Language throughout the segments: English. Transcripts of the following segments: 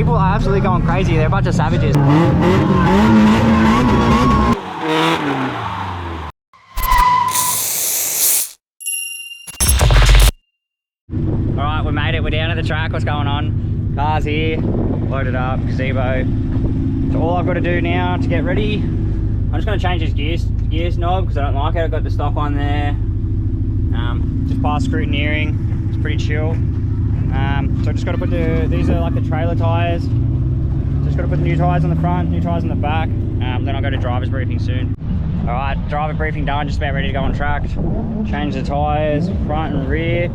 people are absolutely going crazy. They're a bunch of savages. Alright, we made it. We're down at the track. What's going on? Car's here. Loaded up. Gazebo. So all I've got to do now to get ready, I'm just going to change this gears knob because I don't like it. I've got the stock one there. Just past scrutineering. It's pretty chill. So I just got to put these are like the trailer tyres. Just got to put the new tyres on the front, new tyres on the back. Then I'll go to driver's briefing soon. Alright, driver briefing done. Just about ready to go on track. Change the tyres, front and rear.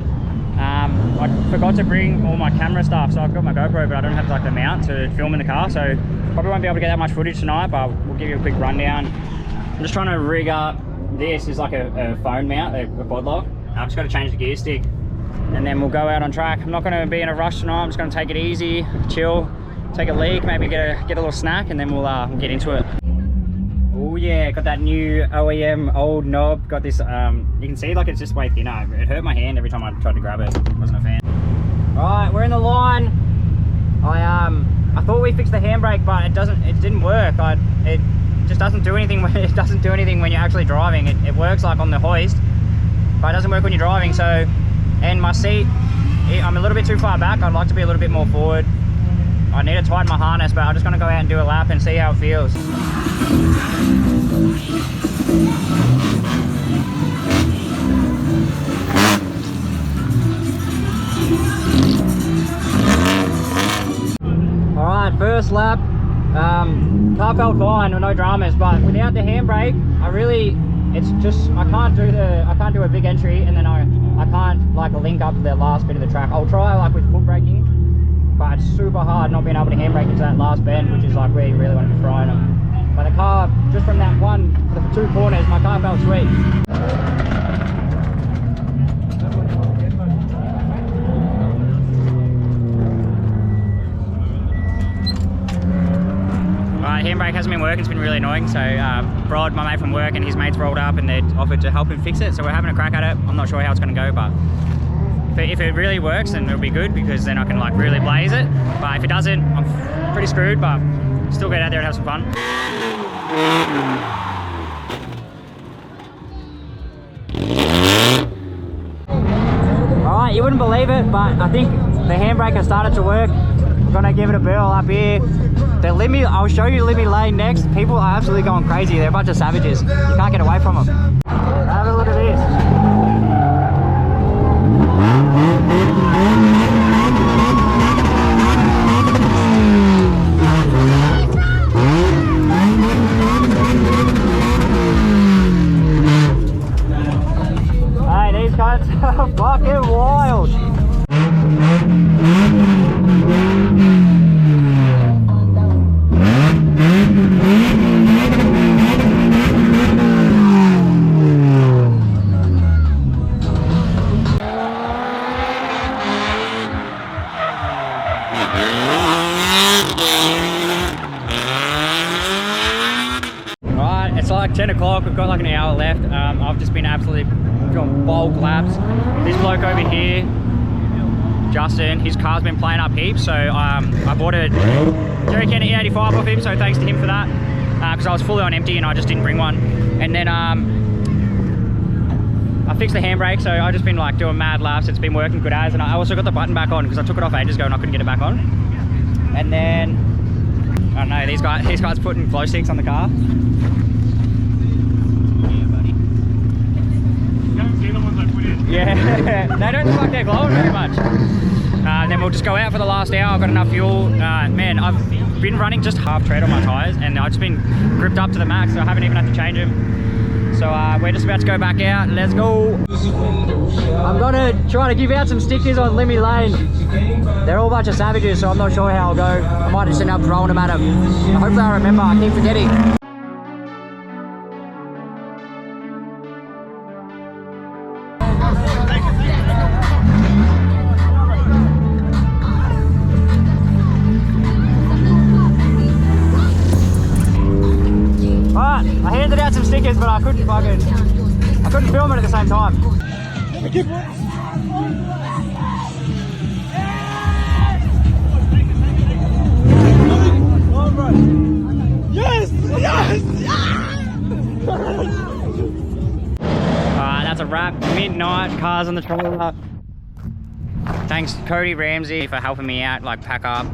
I forgot to bring all my camera stuff, so I've got my GoPro, but I don't have like the mount to film in the car, so probably won't be able to get that much footage tonight, but we'll give you a quick rundown. I'm just trying to rig up. This is like a phone mount, a quad lock. I've just got to change the gear stick, and then we'll go out on track. I'm not going to be in a rush tonight. I'm just going to take it easy, chill, take a leak, maybe get a little snack, and then we'll get into it. Oh yeah, got that new OEM old knob. Got this, you can see like it's just way thinner. It hurt my hand every time I tried to grab it. Wasn't a fan. Alright, we're in the line. I thought we fixed the handbrake, but it didn't work. It just doesn't do anything. It doesn't do anything when you're actually driving. It works like on the hoist, but it doesn't work when you're driving. So, and my seat, I'm a little bit too far back. I'd like to be a little bit more forward. I need to tighten my harness, but I'm just going to go out and do a lap and see how it feels. Alright, first lap. Car felt fine, no dramas, but without the handbrake, I can't do a big entry, and then I can't like link up to the last bit of the track. I'll try like with foot braking, but it's super hard not being able to handbrake into that last bend, which is like where you really want to be frying them. But the car, just from that one, for the two corners, my car felt sweet. Handbrake hasn't been working, it's been really annoying, so Rod, my mate from work, and his mates rolled up and they offered to help him fix it, so we're having a crack at it. I'm not sure how it's going to go, but if it really works, then it'll be good, because then I can like really blaze it. But if it doesn't, I'm pretty screwed, but still get out there and have some fun. Alright, you wouldn't believe it, but I think the handbrake has started to work. I'm gonna give it a burl up here. I'll show you Limmy Lane next. People are absolutely going crazy. They're a bunch of savages. You can't get away from them. Have a look at this. Hey, these guys are fucking wild. Right, it's like 10 o'clock, we've got like an hour left. I've just been absolutely doing bulk laps. This bloke over here, Justin, his car's been playing up heaps, so I bought a jerry can of E85 off him, so thanks to him for that, because I was fully on empty and I just didn't bring one. And then I fixed the handbrake, so I've just been like doing mad laps. It's been working good as, and I also got the button back on because I took it off ages ago and I couldn't get it back on. And then I don't know, these guys putting glow sticks on the car. Yeah, they don't look like they're glowing very much. Then we'll just go out for the last hour. I've got enough fuel. Man, I've been running just half tread on my tyres, and I've just been gripped up to the max, so I haven't even had to change them. So we're just about to go back out. Let's go. I'm gonna try to give out some stickers on Limmy Lane. They're all a bunch of savages, so I'm not sure how I'll go. I might just end up throwing them at them. Hopefully I remember, I keep forgetting. I handed out some stickers, but I couldn't film it at the same time. a wrap. Midnight, cars on the trailer. Thanks Cody Ramsey for helping me out, like pack up.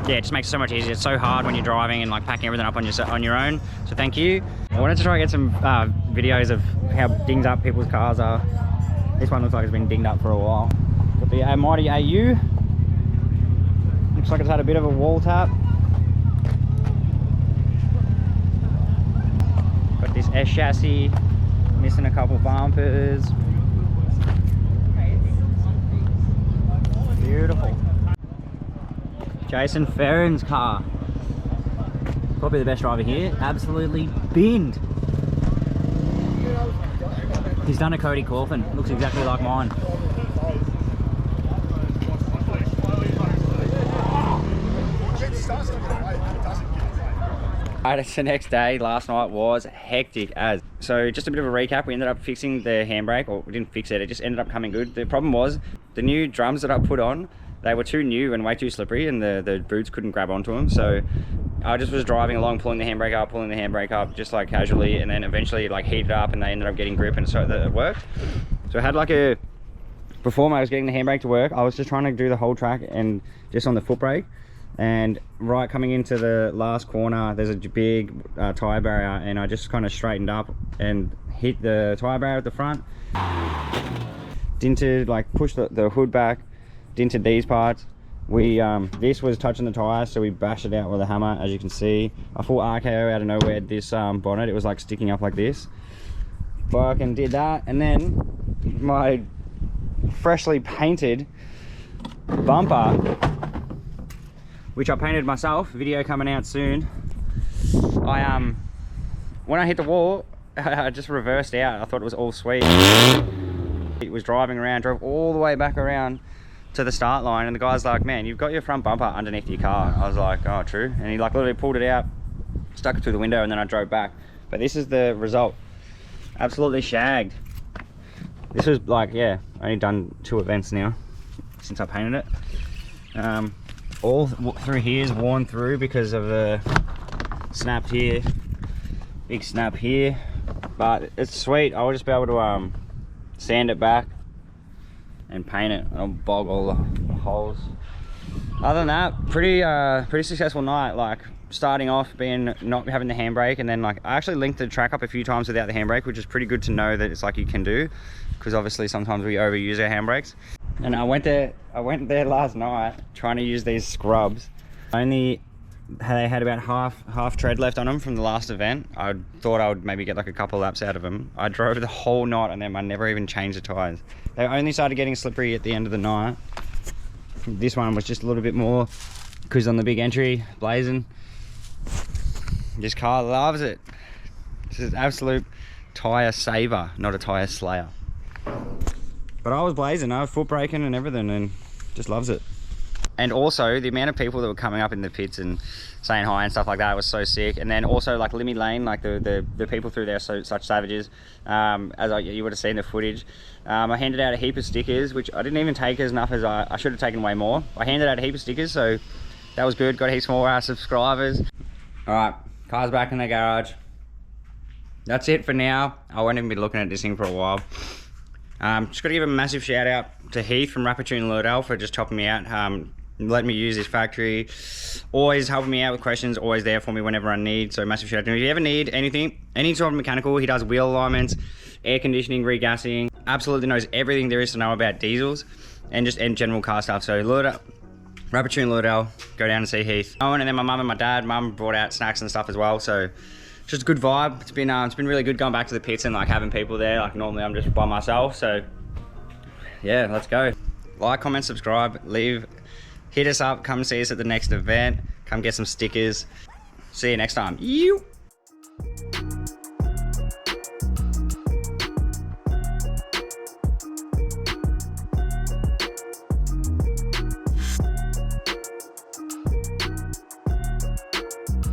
Yeah, it just makes it so much easier. It's so hard when you're driving and like packing everything up on your own. So thank you. I wanted to try and get some videos of how dinged up people's cars are. This one looks like it's been dinged up for a while. Got the mighty AU. Looks like it's had a bit of a wall tap. Got this S chassis, missing a couple bumpers. Beautiful. Jason Ferrin's car. Probably the best driver here. Absolutely binned. He's done a Cody Corbin. Looks exactly like mine. Alright, it's the next day. Last night was hectic as. So just a bit of a recap, we ended up fixing the handbrake, or we didn't fix it, it just ended up coming good. The problem was the new drums that I put on, they were too new and way too slippery, and the boots couldn't grab onto them. So I just was driving along, pulling the handbrake up just like casually, and then eventually like heated up and they ended up getting grip, and so it worked. So I had like a, before I was getting the handbrake to work, I was just trying to do the whole track and just on the foot brake. And right coming into the last corner, there's a big tyre barrier, and I just kind of straightened up and hit the tyre barrier at the front. Dented, like pushed the hood back, dented these parts. We this was touching the tyre, so we bashed it out with a hammer, as you can see. A full RKO out of nowhere, this bonnet, it was like sticking up like this. Fucking did that, and then my freshly painted bumper, which I painted myself, video coming out soon. When I hit the wall, I just reversed out. I thought it was all sweet. It was driving around, drove all the way back around to the start line, and the guy's like, man, you've got your front bumper underneath your car. I was like, oh, true. And he like literally pulled it out, stuck it through the window, and then I drove back. But this is the result. Absolutely shagged. This was like, yeah, only done 2 events now since I painted it. All through here is worn through because of the snap here, big snap here, but it's sweet. I'll just be able to sand it back and paint it. I'll bog all the holes. Other than that, pretty successful night. Like starting off being not having the handbrake, and then like I actually linked the track up a few times without the handbrake, which is pretty good to know that it's like you can do, because obviously sometimes we overuse our handbrakes. And I went there last night trying to use these scrubs. They had about half tread left on them from the last event. I thought I would maybe get like a couple laps out of them. I drove the whole night on them. I never even changed the tires. They only started getting slippery at the end of the night. This one was just a little bit more because on the big entry, blazing. This car loves it. This is absolute tire saver, not a tire slayer. But I was blazing, I was foot braking and everything, and just loves it. And also the amount of people that were coming up in the pits and saying hi and stuff like that was so sick. And then also like Limmy Lane, like the people through there are such savages. You would have seen the footage. I handed out a heap of stickers, which I didn't even take as enough as I should have taken way more. I handed out a heap of stickers, so that was good. Got heaps more subscribers. All right, car's back in the garage. That's it for now. I won't even be looking at this thing for a while. Just got to give a massive shout out to Heath from Rappertoon Lauderdale for just helping me out, letting me use this factory, always helping me out with questions, always there for me whenever I need. So massive shout out to him. If you ever need anything, any sort of mechanical, he does wheel alignments, air conditioning, regassing, absolutely knows everything there is to know about diesels and general car stuff. So Rappertoon Lauderdale, go down and see Heath. Oh, and then my mum and my dad, mum brought out snacks and stuff as well. So just a good vibe. It's been really good going back to the pits and like having people there. Like normally I'm just by myself, so yeah, let's go. Like, comment, subscribe, hit us up, come see us at the next event, come get some stickers. See you next time. You.